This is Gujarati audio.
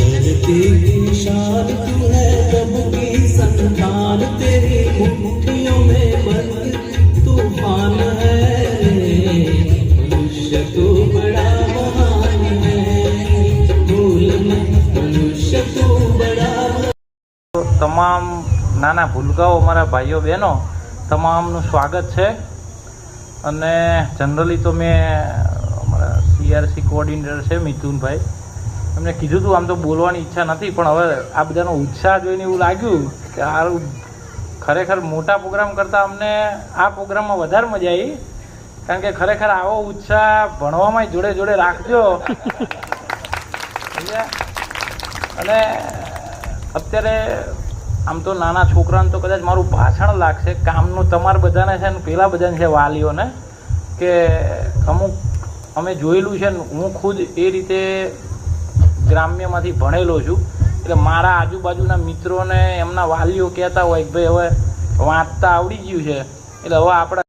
धरती की शान तू है, रब की संतान, तेरी मुट्ठियों में बंद तूफान है। मनुष्य तू बड़ा महान है, भूल मत मनुष्य तू बड़ा। તમામ નાના ભૂલકાઓ અમારા ભાઈઓ બહેનો તમામનું સ્વાગત છે। અને જનરલી તો મેં અમારા CRC કોઓર્ડિનેટર છે મિથુનભાઈ, એમને કીધું હતું આમ તો બોલવાની ઈચ્છા નથી, પણ હવે આ બધાનો ઉત્સાહ જોઈને એવું લાગ્યું કે આ ખરેખર મોટા પ્રોગ્રામ કરતાં અમને આ પ્રોગ્રામમાં વધારે મજા આવી, કારણ કે ખરેખર આવો ઉત્સાહ ભણવામાં જોડે જોડે રાખજો। અને અત્યારે આમ તો નાના છોકરાને તો કદાચ મારું ભાષણ લાગશે, કામનું તમારે બધાને છે ને પેલા બધાને છે વાલીઓને, કે અમુક અમે જોયેલું છે ને, હું ખુદ એ રીતે ગ્રામ્યમાંથી ભણેલો છું, એટલે મારા આજુબાજુના મિત્રોને એમના વાલીઓ કહેતા હોય કે ભાઈ હવે વાંચતા આવડી ગયું છે, એટલે હવે આપણે